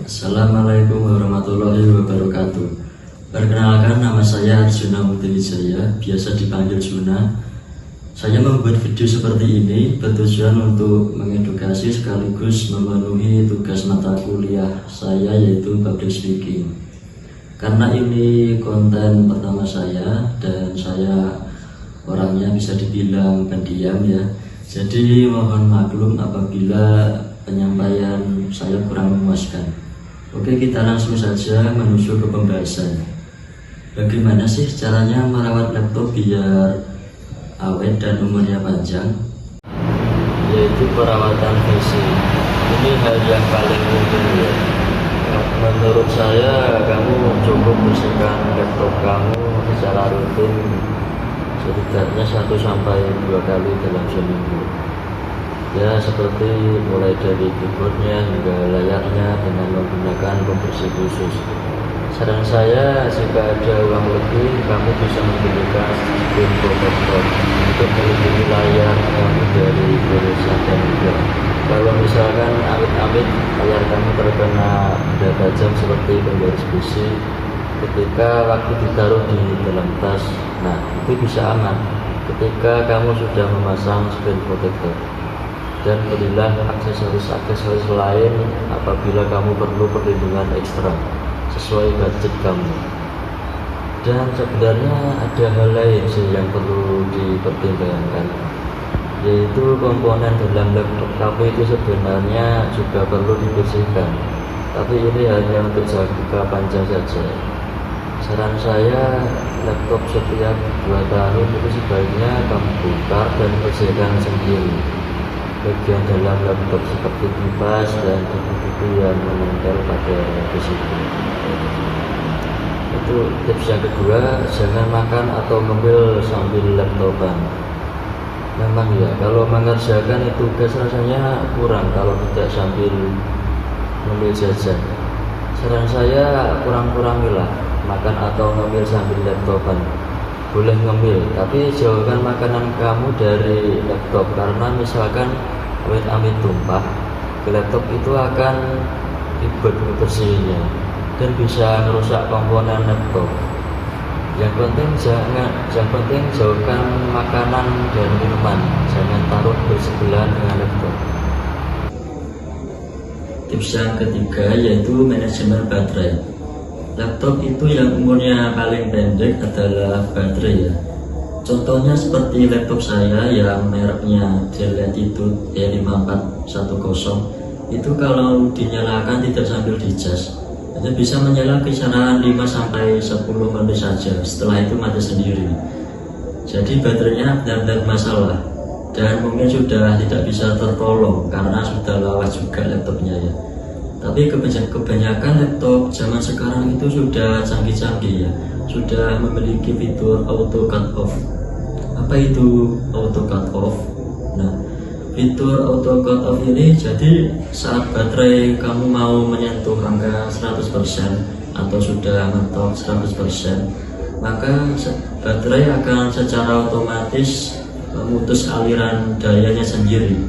Assalamualaikum warahmatullahi wabarakatuh. Perkenalkan, nama saya Arjuna Mutiwijaya, biasa dipanggil Juna. Saya membuat video seperti ini bertujuan untuk mengedukasi sekaligus memenuhi tugas mata kuliah saya, yaitu public speaking. Karena ini konten pertama saya dan saya orangnya bisa dibilang pendiam ya. Jadi mohon maklum apabila penyampaian saya kurang memuaskan. Oke, kita langsung saja menuju ke pembahasan. Bagaimana sih caranya merawat laptop biar awet dan umurnya panjang? Yaitu perawatan fisik. Ini hal yang paling penting ya. Menurut saya, kamu cukup bersihkan laptop kamu secara rutin, setidaknya 1-2 kali dalam seminggu. Ya, seperti mulai dari keyboardnya hingga layarnya dengan menggunakan pembersih khusus. Saran saya, jika ada uang lebih, kamu bisa membelikan screen protector untuk melindungi layar kamu dari gorisan dan udara. Kalau misalkan amit-amit layar kamu terkena benda tajam seperti penggaris besi, ketika waktu ditaruh di dalam tas, nah itu bisa aman ketika kamu sudah memasang screen protector. Dan belilah aksesoris lain apabila kamu perlu perlindungan ekstra sesuai budget kamu. Dan sebenarnya ada hal lain sih yang perlu dipertimbangkan, yaitu komponen dalam laptop kamu itu sebenarnya juga perlu dibersihkan, tapi ini hanya untuk jangka panjang saja. Saran saya, laptop setiap 2 tahun itu sebaiknya kamu buka dan bersihkan sendiri bagian dalam laptop seperti kipas dan buku-buku yang menempel pada besiku. Itu tips yang kedua, jangan makan atau ngemil sambil laptopan. Memang ya, kalau mengerjakan tugas rasanya kurang kalau tidak sambil ngemil jajan. Saran saya, kurang-kurangilah makan atau ngemil sambil laptopan. Boleh ngemil, tapi jauhkan makanan kamu dari laptop, karena misalkan amit-amit tumpah ke laptop itu akan ribet membersihnya dan bisa merusak komponen laptop. Yang penting jauhkan makanan dan minuman, jangan taruh bersebelahan dengan laptop. Tips yang ketiga yaitu manajemen baterai. Laptop itu yang umurnya paling pendek adalah baterai ya. Contohnya seperti laptop saya yang mereknya Dell Latitude E5410, itu kalau dinyalakan tidak sambil dicas, itu bisa menyala kisaran 5-10 menit saja, setelah itu mati sendiri. Jadi baterainya benar-benar masalah dan mungkin sudah tidak bisa tertolong karena sudah lawas juga laptopnya ya. Tapi kebanyakan laptop zaman sekarang itu sudah canggih-canggih ya, sudah memiliki fitur auto cut off. Apa itu auto cut off? Nah, fitur auto cut off ini jadi saat baterai kamu mau menyentuh angka 100% atau sudah mentok 100%, maka baterai akan secara otomatis memutus aliran dayanya sendiri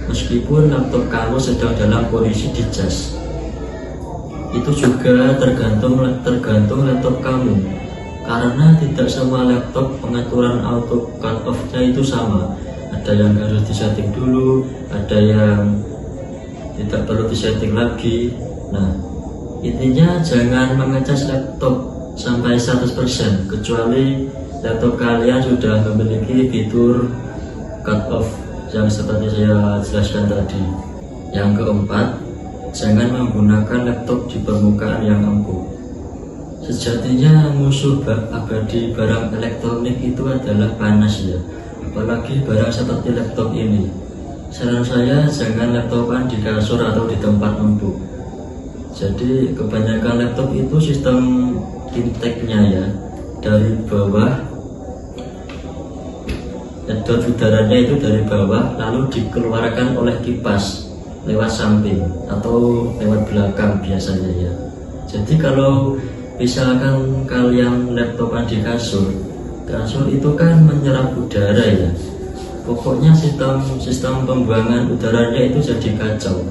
meskipun laptop kamu sedang dalam kondisi dicas. Itu juga tergantung laptop kamu, karena tidak semua laptop pengaturan auto cut off-nya itu sama. Ada yang harus disetting dulu, ada yang tidak perlu disetting lagi. Nah, intinya jangan mengecas laptop sampai 100% kecuali laptop kalian sudah memiliki fitur cut off yang seperti saya jelaskan tadi. Yang keempat, jangan menggunakan laptop di permukaan yang empuk. Sejatinya musuh abadi barang elektronik itu adalah panas ya, apalagi barang seperti laptop ini. Saran saya, jangan laptopan di kasur atau di tempat empuk. Jadi kebanyakan laptop itu sistem intake-nya ya, dari bawah, edot udaranya itu dari bawah lalu dikeluarkan oleh kipas lewat samping atau lewat belakang biasanya ya. Jadi kalau misalkan kalian laptopan di kasur itu kan menyerap udara ya. Pokoknya sistem pembuangan udaranya itu jadi kacau.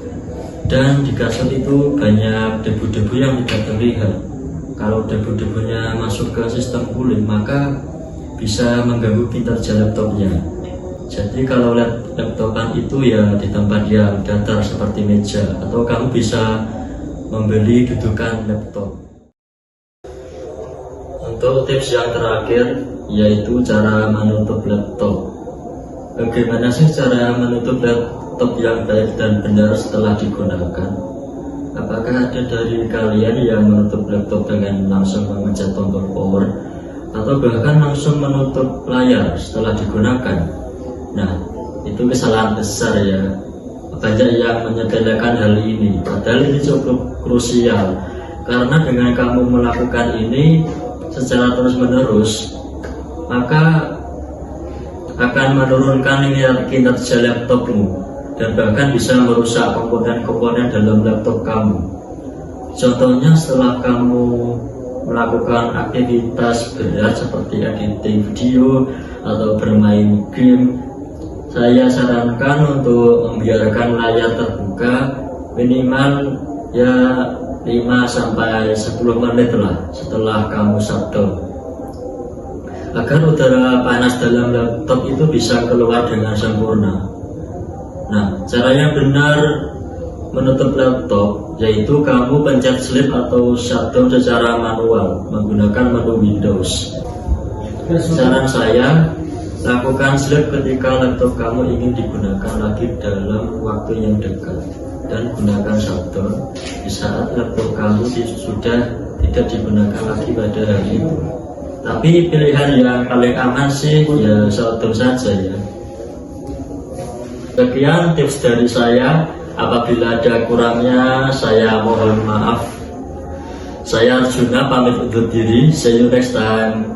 Dan di kasut itu banyak debu-debu yang tidak terlihat. Kalau debu-debunya masuk ke sistem kulit, maka bisa mengganggu kinerja laptopnya. Jadi kalau laptopan itu ya di tempat yang datar seperti meja, atau kamu bisa membeli dudukan laptop. Untuk tips yang terakhir, yaitu cara menutup laptop. Bagaimana sih cara menutup laptop yang baik dan benar setelah digunakan? Apakah ada dari kalian yang menutup laptop dengan langsung memencet tombol power, atau bahkan langsung menutup layar setelah digunakan? Nah, itu kesalahan besar ya. Banyak yang menyepelekan hal ini, padahal ini cukup krusial. Karena dengan kamu melakukan ini secara terus-menerus, maka akan menurunkan kinerja laptopmu dan bahkan bisa merusak komponen-komponen dalam laptop kamu. Contohnya, setelah kamu melakukan aktivitas berat seperti editing video atau bermain game, saya sarankan untuk membiarkan layar terbuka minimal ya 5-10 menit lah setelah kamu shutdown, agar udara panas dalam laptop itu bisa keluar dengan sempurna. Nah, cara yang benar menutup laptop yaitu kamu pencet sleep atau shutdown secara manual menggunakan menu Windows. Saran saya, lakukan sleep ketika laptop kamu ingin digunakan lagi dalam waktu yang dekat, dan gunakan shutdown di saat laptop kamu sudah tidak digunakan lagi pada hari itu. Tapi pilihan yang paling aman sih ya shutdown saja ya. Sekian tips dari saya. Apabila ada kurangnya, saya mohon maaf. Saya Arjuna pamit undur diri. See you next time.